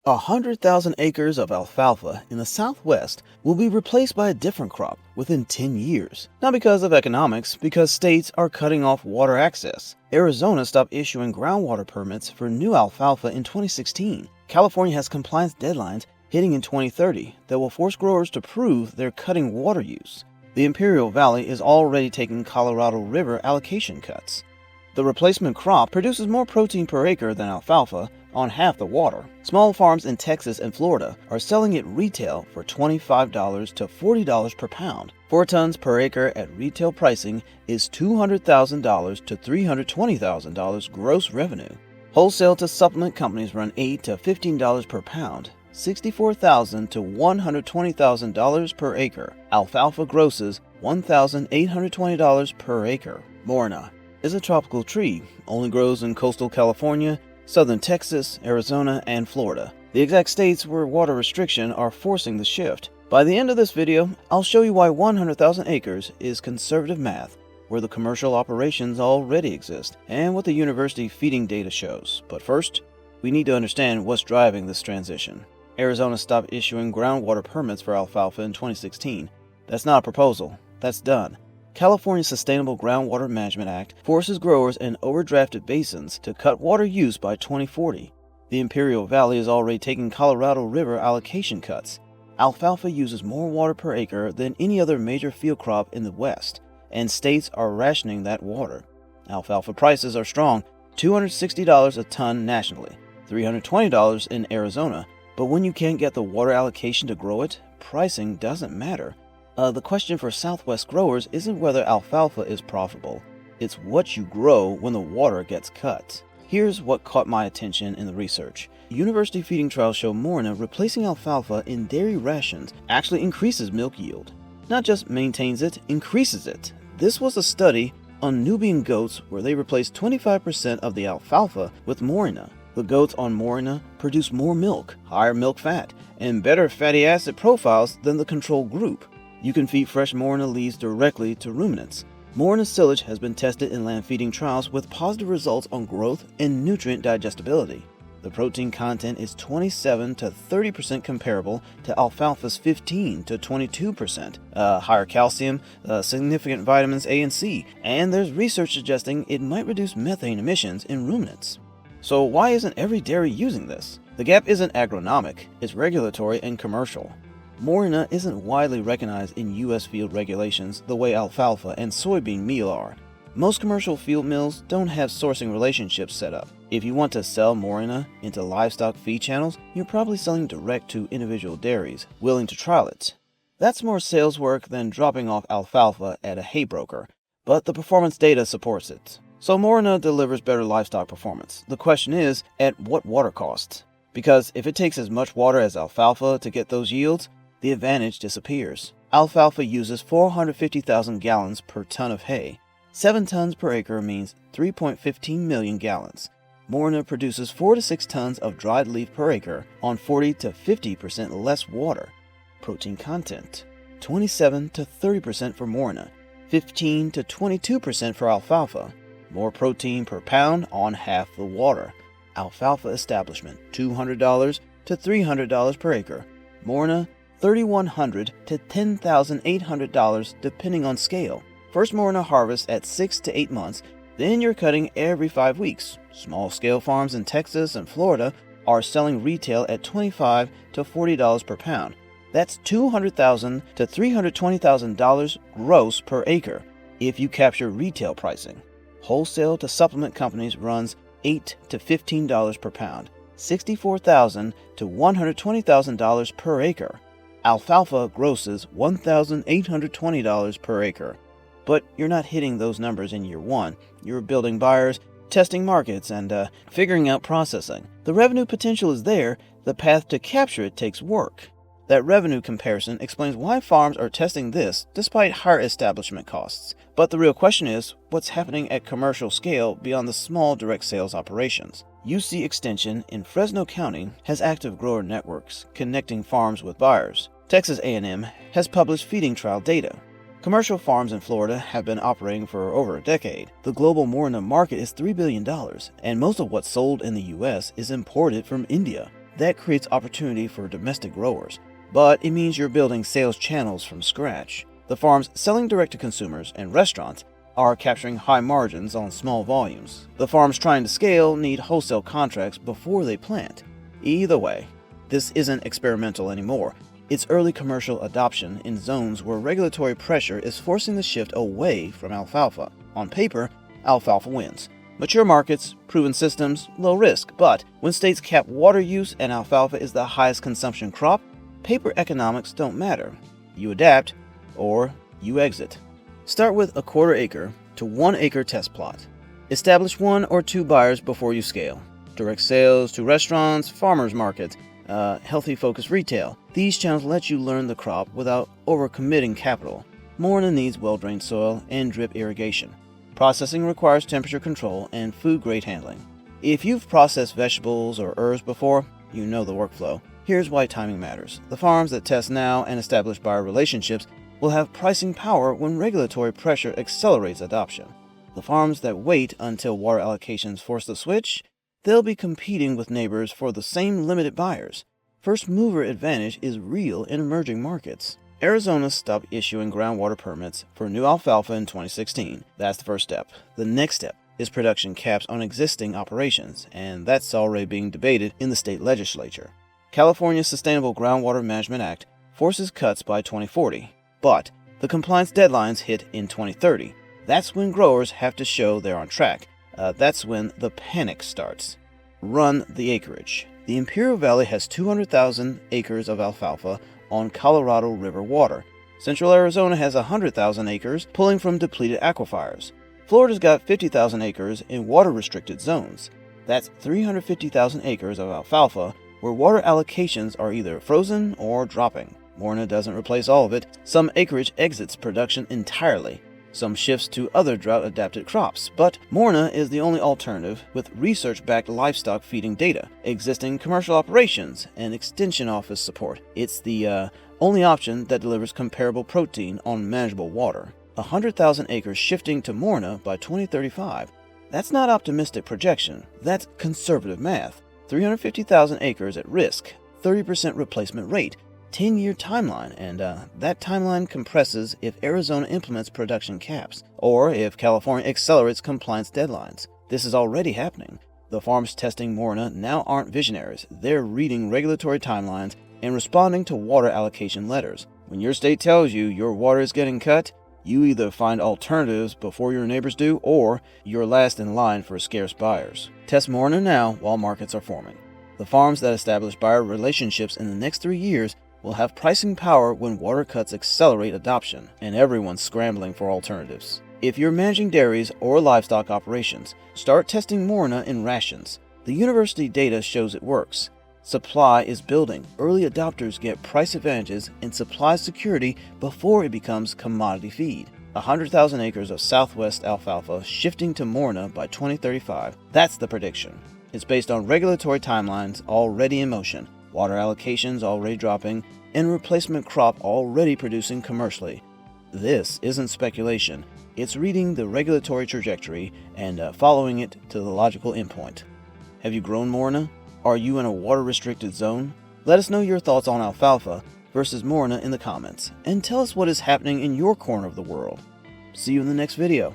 100,000 acres of alfalfa in the Southwest will be replaced by a different crop within 10 years. Not because of economics, because states are cutting off water access. Arizona stopped issuing groundwater permits for new alfalfa in 2016. California has compliance deadlines hitting in 2030 that will force growers to prove they're cutting water use. The Imperial Valley is already taking Colorado River allocation cuts. The replacement crop produces more protein per acre than alfalfa on half the water. Small farms in Texas and Florida are selling it retail for $25 to $40 per pound. 4 tons per acre at retail pricing is $200,000 to $320,000 gross revenue. Wholesale to supplement companies run $8 to $15 per pound, $64,000 to $120,000 per acre. Alfalfa grosses $1,820 per acre. Moringa is a tropical tree, only grows in coastal California, southern Texas, Arizona, and Florida. The exact states where water restriction are forcing the shift. By the end of this video, I'll show you why 100,000 acres is conservative math, where the commercial operations already exist, and what the university feeding data shows. But first, we need to understand what's driving this transition. Arizona stopped issuing groundwater permits for alfalfa in 2016. That's not a proposal, that's done. California's Sustainable Groundwater Management Act forces growers in overdrafted basins to cut water use by 2040. The Imperial Valley is already taking Colorado River allocation cuts. Alfalfa uses more water per acre than any other major field crop in the West, and states are rationing that water. Alfalfa prices are strong, $260 a ton nationally, $320 in Arizona, but when you can't get the water allocation to grow it, pricing doesn't matter. The question for Southwest growers isn't whether alfalfa is profitable, it's what you grow when the water gets cut. Here's what caught my attention in the research. University feeding trials show Moringa replacing alfalfa in dairy rations actually increases milk yield. Not just maintains it, increases it. This was a study on Nubian goats where they replaced 25% of the alfalfa with Moringa. The goats on Moringa produce more milk, higher milk fat, and better fatty acid profiles than the control group. You can feed fresh Moringa leaves directly to ruminants. Moringa silage has been tested in land feeding trials with positive results on growth and nutrient digestibility. The protein content is 27 to 30% comparable to alfalfa's 15 to 22%. Higher calcium, significant vitamins A and C, and there's research suggesting it might reduce methane emissions in ruminants. So why isn't every dairy using this? The gap isn't agronomic, it's regulatory and commercial. Moringa isn't widely recognized in U.S. field regulations the way alfalfa and soybean meal are. Most commercial field mills don't have sourcing relationships set up. If you want to sell Moringa into livestock feed channels, you're probably selling direct to individual dairies willing to trial it. That's more sales work than dropping off alfalfa at a hay broker, but the performance data supports it. So Moringa delivers better livestock performance. The question is, at what water cost? Because if it takes as much water as alfalfa to get those yields, the advantage disappears. Alfalfa uses 450,000 gallons per ton of hay. 7 tons per acre means 3.15 million gallons. Moringa produces 4 to 6 tons of dried leaf per acre on 40 to 50% less water. Protein content: 27 to 30% for Moringa, 15 to 22% for alfalfa. More protein per pound on half the water. Alfalfa establishment: $200 to $300 per acre. Moringa, $3,100 to $10,800 depending on scale. First Moringa harvest at 6 to 8 months, then you're cutting every 5 weeks. Small-scale farms in Texas and Florida are selling retail at $25 to $40 per pound. That's $200,000 to $320,000 gross per acre if you capture retail pricing. Wholesale to supplement companies runs $8 to $15 per pound, $64,000 to $120,000 per acre. Alfalfa grosses $1,820 per acre. But you're not hitting those numbers in year one. You're building buyers, testing markets, and figuring out processing. The revenue potential is there, the path to capture it takes work. That revenue comparison explains why farms are testing this despite higher establishment costs. But the real question is, what's happening at commercial scale beyond the small direct sales operations? UC Extension in Fresno County has active grower networks connecting farms with buyers. Texas A&M has published feeding trial data. Commercial farms in Florida have been operating for over a decade. The global Moringa market is $3 billion, and most of what's sold in the U.S. is imported from India. that creates opportunity for domestic growers, but it means you're building sales channels from scratch. The farms selling direct to consumers and restaurants are capturing high margins on small volumes. The farms trying to scale need wholesale contracts before they plant. Either way, this isn't experimental anymore. It's early commercial adoption in zones where regulatory pressure is forcing the shift away from alfalfa. On paper, alfalfa wins. Mature markets, proven systems, low risk. But when states cap water use and alfalfa is the highest consumption crop, paper economics don't matter. You adapt or you exit. Start with a 1/4 acre to 1 acre test plot. Establish 1 or 2 buyers before you scale. Direct sales to restaurants, farmers markets, healthy focused retail. These channels let you learn the crop without overcommitting capital. Moringa needs well-drained soil and drip irrigation. Processing requires temperature control and food-grade handling. If you've processed vegetables or herbs before, you know the workflow. Here's why timing matters. The farms that test now and establish buyer relationships will have pricing power when regulatory pressure accelerates adoption. The farms that wait until water allocations force the switch, they'll be competing with neighbors for the same limited buyers. First mover advantage is real in emerging markets. Arizona stopped issuing groundwater permits for new alfalfa in 2016. That's the first step. The next step is production caps on existing operations, and that's already being debated in the state legislature. California's Sustainable Groundwater Management Act forces cuts by 2040, but the compliance deadlines hit in 2030. That's when growers have to show they're on track. That's when the panic starts. Run the acreage. The Imperial Valley has 200,000 acres of alfalfa on Colorado River water. Central Arizona has 100,000 acres pulling from depleted aquifers. Florida's got 50,000 acres in water-restricted zones. That's 350,000 acres of alfalfa where water allocations are either frozen or dropping. Moringa doesn't replace all of it. Some acreage exits production entirely. Some shifts to other drought-adapted crops, but Moringa is the only alternative with research-backed livestock feeding data, existing commercial operations, and extension office support. It's the only option that delivers comparable protein on manageable water. 100,000 acres shifting to Moringa by 2035. That's not optimistic projection, that's conservative math. 350,000 acres at risk, 30% replacement rate, 10-year timeline, and that timeline compresses if Arizona implements production caps, or if California accelerates compliance deadlines. This is already happening. The farms testing Moringa now aren't visionaries. They're reading regulatory timelines and responding to water allocation letters. When your state tells you your water is getting cut, you either find alternatives before your neighbors do, or you're last in line for scarce buyers. Test Moringa now while markets are forming. The farms that establish buyer relationships in the next 3 years will have pricing power when water cuts accelerate adoption, and everyone's scrambling for alternatives. If you're managing dairies or livestock operations, start testing Moringa in rations. The university data shows it works. Supply is building. Early adopters get price advantages and supply security before it becomes commodity feed. 100,000 acres of southwest alfalfa shifting to Moringa by 2035. That's the prediction. It's based on regulatory timelines already in motion, water allocations already dropping, and replacement crop already producing commercially. This isn't speculation. It's reading the regulatory trajectory and following it to the logical endpoint. Have you grown Moringa? Are you in a water-restricted zone? Let us know your thoughts on alfalfa versus Moringa in the comments, and tell us what is happening in your corner of the world. See you in the next video.